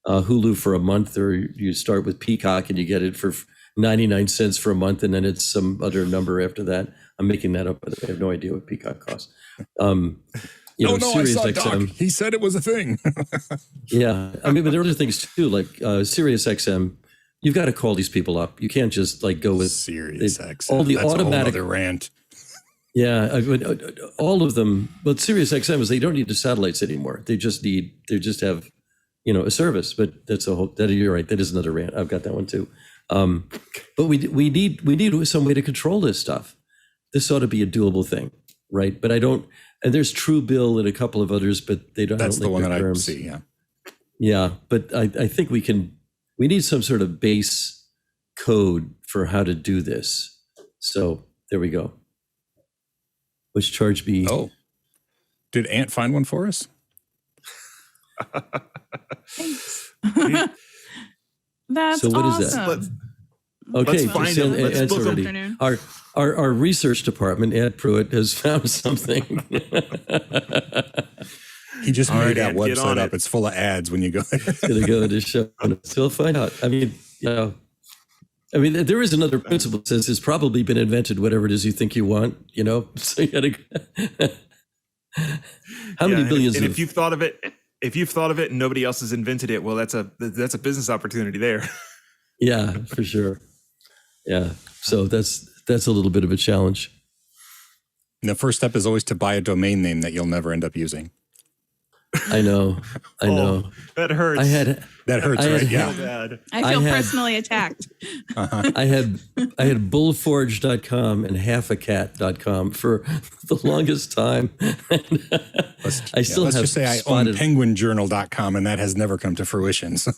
Hulu for a month, or you start with Peacock and you get it for 99 cents for a month, and then it's some other number after that. I'm making that up, but I have no idea what Peacock costs. I saw Doc. He said it was a thing. Yeah, I mean, but there are other things too, like Sirius XM. You've got to call these people up. You can't just like go with Sirius XM. All the That's automatic a whole other rant. Yeah, all of them. But Sirius XM is they don't need the satellites anymore. They just have a service. But that's a whole. You're right. That is another rant. I've got that one too. But we need some way to control this stuff. This ought to be a doable thing, right? But I don't. And there's Truebill and a couple of others, but they don't. That's the one that I see. Yeah. Yeah, but I think we need some sort of base code for how to do this. So there we go. Which charge be? Oh, did Ant find one for us? Thanks. That's so what awesome. Is that? Okay, let's find him. Let's book already. him. Our research department, Ed Pruitt, has found something. He just made that website up. It's full of ads when you go. It's going to go to show. So we'll find out. I mean, I mean, there is another principle that says it's probably been invented, whatever it is you think you want, So you gotta. How many billions? And if you've thought of it, and nobody else has invented it, well, that's a business opportunity there. Yeah, for sure. Yeah, so that's a little bit of a challenge. And the first step is always to buy a domain name that you'll never end up using. I know. That hurts. That hurts, right? Yeah. Bad. I feel personally attacked. I had bullforge.com and halfacat.com for the longest time. I still have just say I own penguinjournal.com, and that has never come to fruition. So.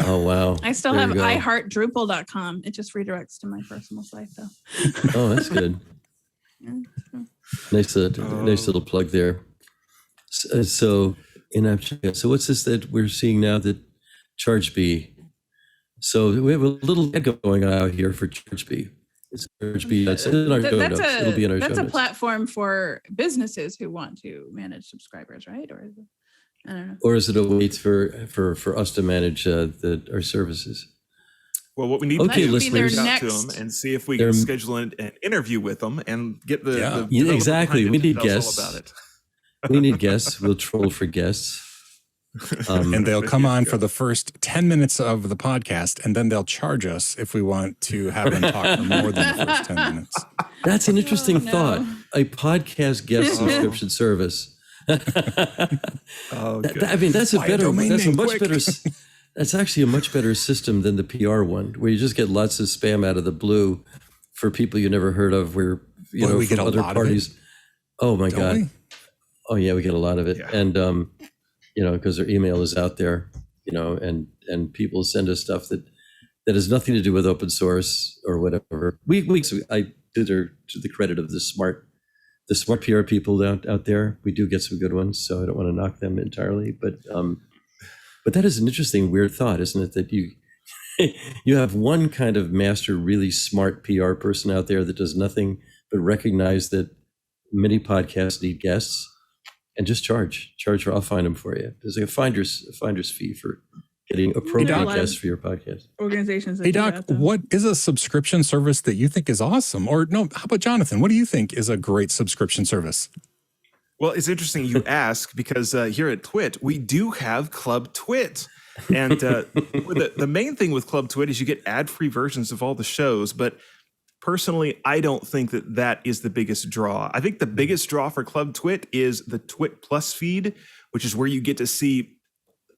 Oh, wow. I still have iHeartDrupal.com. It just redirects to my personal site, though. Oh, that's good. Nice little plug there. So what's this that we're seeing now that ChargeBee? So we have a little ad going out here for ChargeBee. It's ChargeBee. It's in our show notes. It'll be in our show notes. That's a platform for businesses who want to manage subscribers, right? Or is it, I don't know. Or is it a way for us to manage our services? Well, what we need to do is reach out to them and see if we can schedule an interview with them and get the exactly. We need guests. All about it. We need guests. We'll troll for guests. And they'll come on for the first 10 minutes of the podcast, and then they'll charge us if we want to have them talk for more than the first 10 minutes. That's an interesting thought. A podcast guest subscription service. I mean, that's actually a much better system than the PR one, where you just get lots of spam out of the blue for people you never heard of, where we get from a other lot parties. Of it. Oh my God. We? Oh yeah, we get a lot of it. Yeah. And because their email is out there, and people send us stuff that has nothing to do with open source or whatever. I do to the credit of the smart PR people out there. We do get some good ones, so I don't want to knock them entirely, but that is an interesting, weird thought, isn't it? That you have one kind of master, really smart PR person out there that does nothing but recognize that many podcasts need guests, and just charge for. I'll find them for you. There's like a finder's fee for getting appropriate guests for your podcast. Organizations. Hey Doc, what is a subscription service that you think is awesome? Or no, how about Jonathan? What do you think is a great subscription service? Well, it's interesting you ask, because here at TWiT, we do have Club TWiT. And the main thing with Club TWiT is you get ad-free versions of all the shows. But personally, I don't think that is the biggest draw. I think the biggest draw for Club TWiT is the TWiT Plus feed, which is where you get to see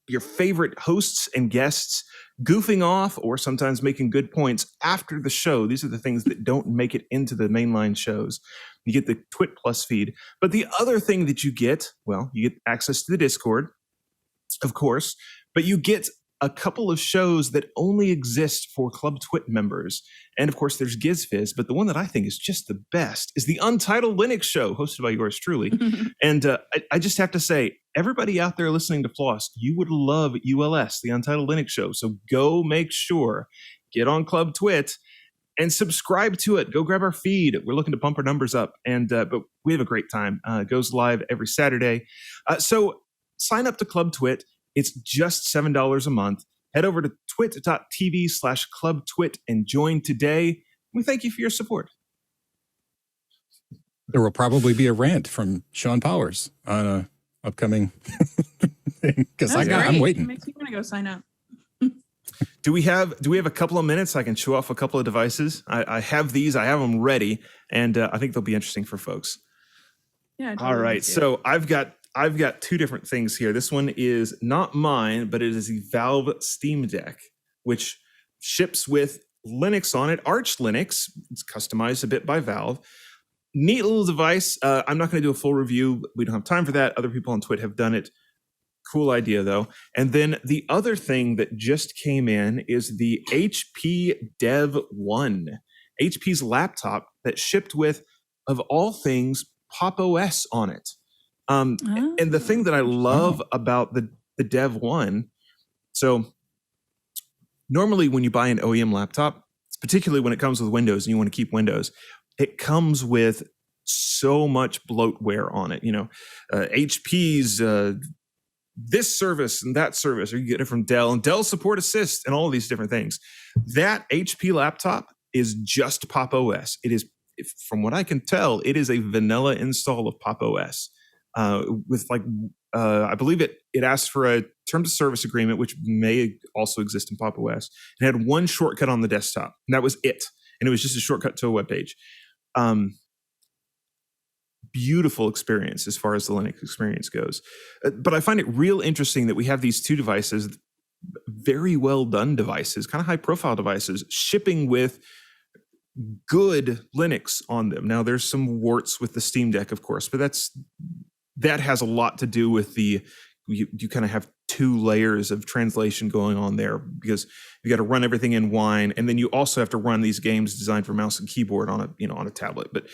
your favorite hosts and guests goofing off or sometimes making good points after the show. These are the things that don't make it into the mainline shows. You get the TWiT Plus feed. But the other thing that you get access to the Discord, of course, but you get a couple of shows that only exist for Club TWiT members. And of course, there's GizFizz, but the one that I think is just the best is the Untitled Linux Show, hosted by yours truly. And I just have to say, everybody out there listening to Floss, you would love ULS, the Untitled Linux Show. So go make sure, get on Club TWiT and subscribe to it. Go grab our feed. We're looking to pump our numbers up, but we have a great time. It goes live every Saturday. So sign up to Club TWiT. It's just $7 a month. Head over to twit.tv/clubtwit and join today. We thank you for your support. There will probably be a rant from Shawn Powers on an upcoming thing, because I'm waiting. It makes me want to go sign up. Do we have a couple of minutes? I can show off a couple of devices. I have these. I have them ready, and I think they'll be interesting for folks. Yeah. All right. So I've got two different things here. This one is not mine, but it is the Valve Steam Deck, which ships with Linux on it, Arch Linux. It's customized a bit by Valve. Neat little device. I'm not going to do a full review. We don't have time for that. Other people on TWiT have done it. Cool idea, though. And then the other thing that just came in is the HP Dev 1, HP's laptop that shipped with, of all things, Pop! OS on it. And the thing that I love about the Dev 1, so normally when you buy an OEM laptop, particularly when it comes with Windows and you want to keep Windows, it comes with so much bloatware on it. HP's this service and that service, or you get it from Dell and Dell Support Assist and all of these different things. That HP laptop is just Pop! OS. It is, from what I can tell, it is a vanilla install of Pop! OS. With like, I believe it asks for a terms of service agreement, which may also exist in Pop! OS. It had one shortcut on the desktop, and that was it. And it was just a shortcut to a web page. Beautiful experience as far as the Linux experience goes. But I find it real interesting that we have these two devices, very well done devices, kind of high profile devices, shipping with good Linux on them. Now there's some warts with the Steam Deck, of course, but that has a lot to do with you kind of have two layers of translation going on there, because you got to run everything in Wine, and then you also have to run these games designed for mouse and keyboard on a tablet. But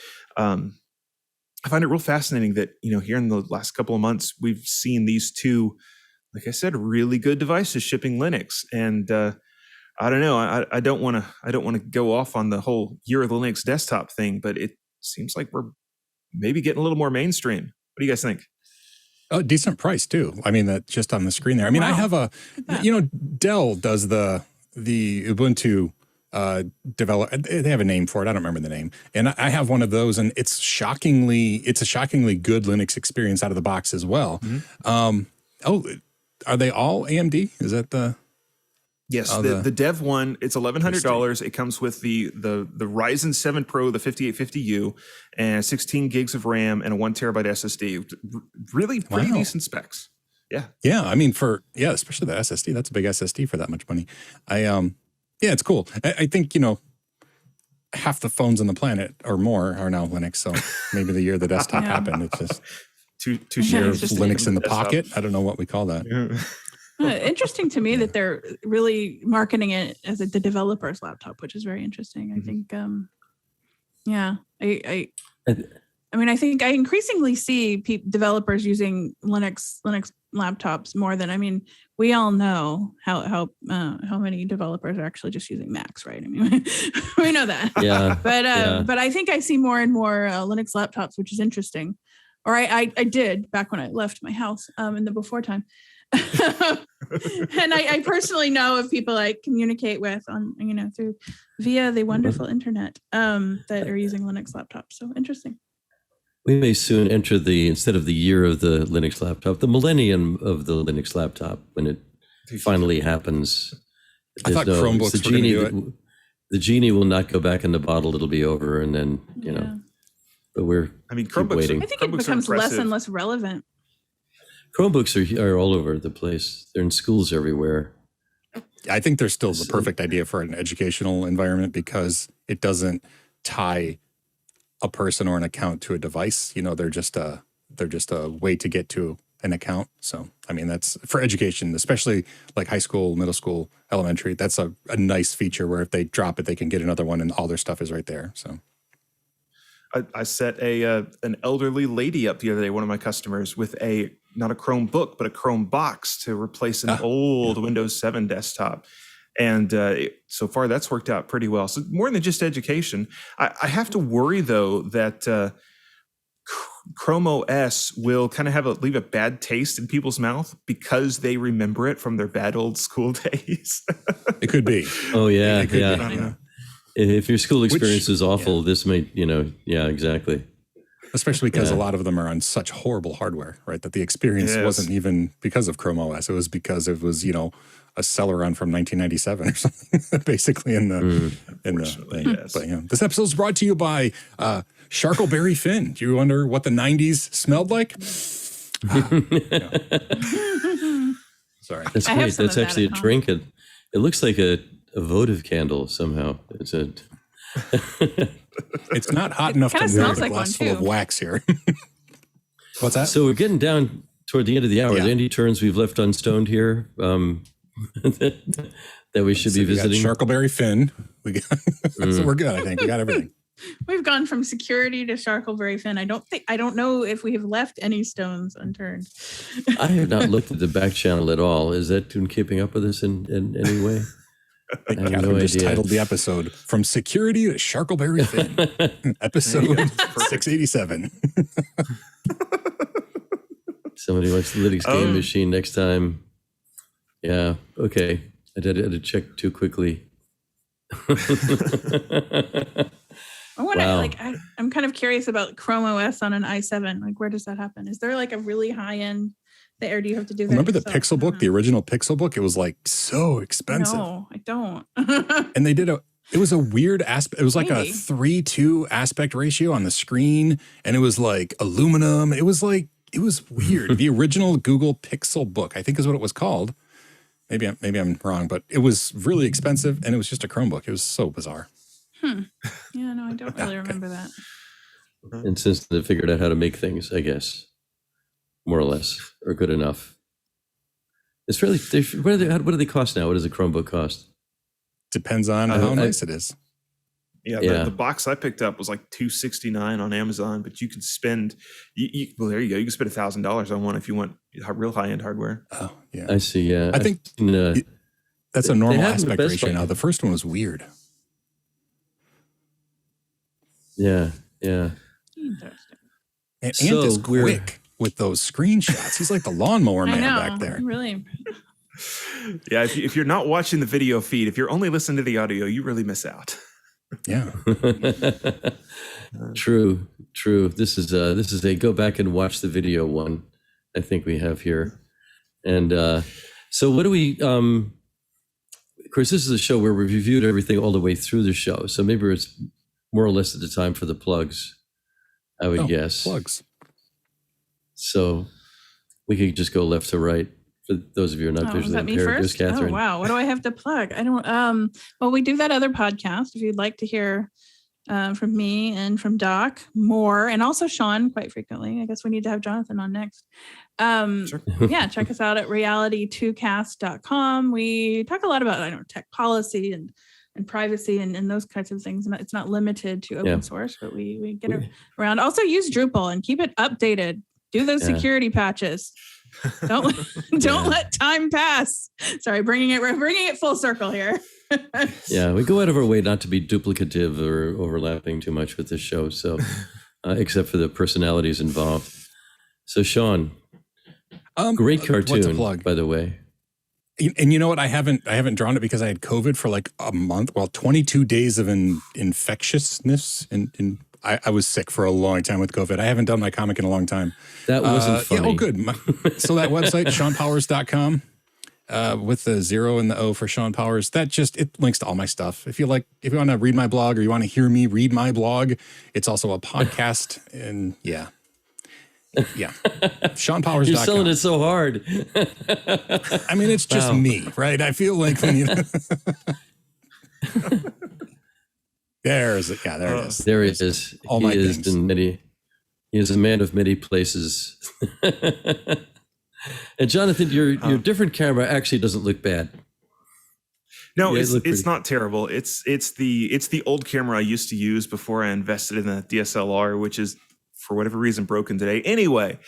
I find it real fascinating that, here in the last couple of months, we've seen these two, like I said, really good devices shipping Linux. And I don't know, I don't want to go off on the whole year of the Linux desktop thing, but it seems like we're maybe getting a little more mainstream. What do you guys think? Oh, decent price too. I mean, that just on the screen there. I mean, wow. I have Dell does the Ubuntu develop. They have a name for it. I don't remember the name. And I have one of those, and it's a shockingly good Linux experience out of the box as well. Mm-hmm. Are they all AMD? Is that the? Yes, the dev one, it's $1,100. It comes with the Ryzen 7 Pro, the 5850U, and 16 gigs of RAM and a 1 terabyte SSD. Really pretty decent specs. Yeah. Yeah, I mean especially the SSD. That's a big SSD for that much money. It's cool. I think, half the phones on the planet or more are now Linux. So maybe the year the desktop happened, it's just two shares of Linux in the pocket. I don't know what we call that. Yeah. Interesting to me that they're really marketing it as the developer's laptop, which is very interesting. I think, I think I increasingly see developers using Linux laptops more than, we all know how many developers are actually just using Macs, right? We know that. Yeah. But I think I see more and more Linux laptops, which is interesting. Or I did back when I left my house in the before time. And I personally know of people I communicate with on, via the wonderful internet that are using Linux laptops. So interesting. We may soon enter instead of the year of the Linux laptop, the millennium of the Linux laptop, when it finally happens. I thought Chromebooks were going to do it. The genie will not go back in the bottle. It'll be over, and then, but we're Chromebooks, waiting. I think it becomes less and less relevant. Chromebooks are all over the place. They're in schools everywhere. I think they're still the perfect idea for an educational environment, because it doesn't tie a person or an account to a device. They're just a way to get to an account. So, that's for education, especially like high school, middle school, elementary. That's a nice feature where if they drop it, they can get another one and all their stuff is right there. So I set an elderly lady up the other day, one of my customers, with not a Chromebook, but a Chrome box to replace an old Windows 7 desktop. And so far, that's worked out pretty well. So more than just education, I have to worry, though, that Chrome OS will kind of leave a bad taste in people's mouth because they remember it from their bad old school days. It could be. Oh, yeah. It could be. If your school experience is awful, this may, exactly. Especially because a lot of them are on such horrible hardware, right? That the experience wasn't even because of Chrome OS. It was because it was, a Celeron from 1997 or something, basically in the yes. But this episode is brought to you by Sharkleberry Fin. Do you wonder what the 90s smelled like? Sorry. That's great. That's actually a drink. It looks like a votive candle somehow. It's not hot enough to melt a glass full of wax here. What's that? So we're getting down toward the end of the hour. Yeah. Are there any turns we've left unstoned here that we should be visiting? Sharkleberry Fin. So we're good, I think. We got everything. We've gone from security to Sharkleberry Fin. I don't know if we have left any stones unturned. I have not looked at the back channel at all. Is that in keeping up with us in any way? Catherine just titled the episode "From Security to Sharkleberry Fin," episode 687. Somebody wants the Linux game machine next time. Yeah. Okay. I had to check too quickly. I'm kind of curious about Chrome OS on an i7. Like, where does that happen? Is there like a really high end there? Do you have to do that? Remember the Pixel Book, the original Pixel Book? It was like so expensive. No, I don't. And it was a weird aspect. It was like a 3:2 aspect ratio on the screen. And it was like aluminum. It was weird. The original Google Pixel Book, I think is what it was called. Maybe I'm wrong, but it was really expensive and it was just a Chromebook. It was so bizarre. Yeah, no, I don't really remember that. And since they figured out how to make things, I guess, more or less, or good enough. It's really, what do they cost now? What does a Chromebook cost? Depends on how nice it is. Yeah, the box I picked up was like $269 on Amazon, but you could spend, well, there you go. You can spend $1,000 on one if you want real high-end hardware. Oh, yeah. I see, yeah. I think that's a normal aspect ratio now. The first one was weird. Yeah. Interesting. And Ant is quick with those screenshots. He's like the lawnmower man back there. Really. Yeah, if you're not watching the video feed, if you're only listening to the audio, you really miss out. Yeah. True. This is a go back and watch the video one I think we have here. And so what do we of course this is a show where we've reviewed everything all the way through the show. So maybe it's more or less at the time for the plugs, I would guess. Plugs. So we could just go left to right. For those of you who are not visually impaired, first? Katherine. Oh, wow. What do I have to plug? I don't, well, we do that other podcast. If you'd like to hear from me and from Doc more, and also Shawn quite frequently. I guess we need to have Jonathan on next. Sure. Yeah, check us out at reality2cast.com. We talk a lot about, tech policy and privacy and those kinds of things. And it's not limited to open source, but we get around. Also use Drupal and keep it updated. Do those security patches. Don't let time pass. Sorry, bringing it full circle here. Yeah, we go out of our way not to be duplicative or overlapping too much with this show. So, except for the personalities involved. So, Shawn, great cartoon, by the way. And you know what? I haven't drawn it because I had COVID for like a month. Well, 22 days of infectiousness, and I was sick for a long time with COVID. I haven't done my comic in a long time. That wasn't funny. Yeah, good. So that website, ShawnPowers.com, with the 0 and the O for Shawn Powers, it links to all my stuff. If you want to read my blog or you want to hear me read my blog, it's also a podcast. And yeah. ShawnPowers.com. You're selling it so hard. I mean, it's just me, right? I feel like when you... There it is. There it is. All my things. He is a man of many places. And Jonathan, your different camera actually doesn't look bad. No, it's not terrible. It's the old camera I used to use before I invested in the DSLR, which is for whatever reason broken today. Anyway,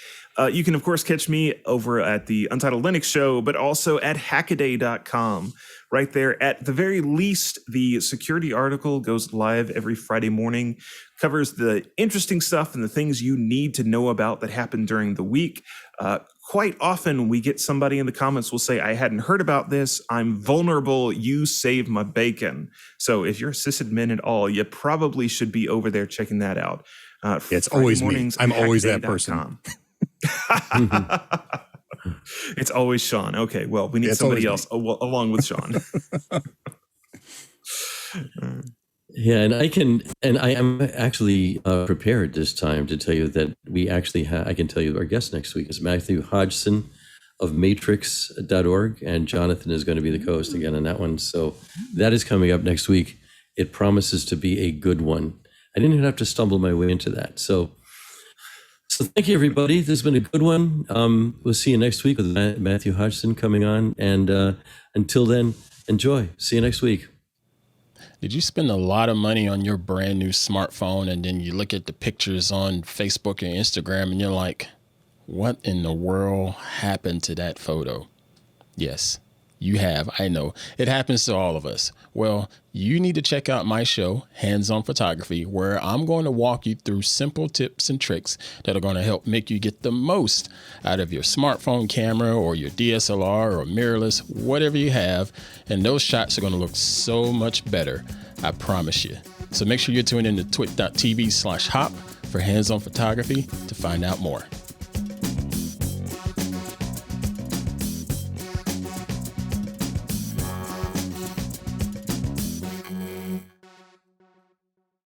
you can of course catch me over at the Untitled Linux Show, but also at hackaday.com. Right there, at the very least, the security article goes live every Friday morning, covers the interesting stuff and the things you need to know about that happened during the week. Quite often, we get somebody in the comments will say, I hadn't heard about this. I'm vulnerable. You saved my bacon. So if you're a sysadmin at all, you probably should be over there checking that out. It's always me. I'm always that person. It's always Shawn. Okay, well, we need somebody else along with Shawn. Yeah, and I am actually prepared this time to tell you that we actually I can tell you our guest next week is Matthew Hodgson of matrix.org, and Jonathan is going to be the co-host again on that one. So that is coming up next week. It promises to be a good one. I didn't even have to stumble my way into that. So thank you, everybody. This has been a good one. We'll see you next week with Matthew Hodgson coming on. And until then, enjoy. See you next week. Did you spend a lot of money on your brand new smartphone and then you look at the pictures on Facebook and Instagram and you're like, what in the world happened to that photo? Yes, You have, I know. It happens to all of us. Well, you need to check out my show, Hands On Photography, where I'm going to walk you through simple tips and tricks that are going to help make you get the most out of your smartphone camera or your DSLR or mirrorless, whatever you have. And those shots are going to look so much better. I promise you. So make sure you're tuning in to twit.tv/hop for Hands On Photography to find out more.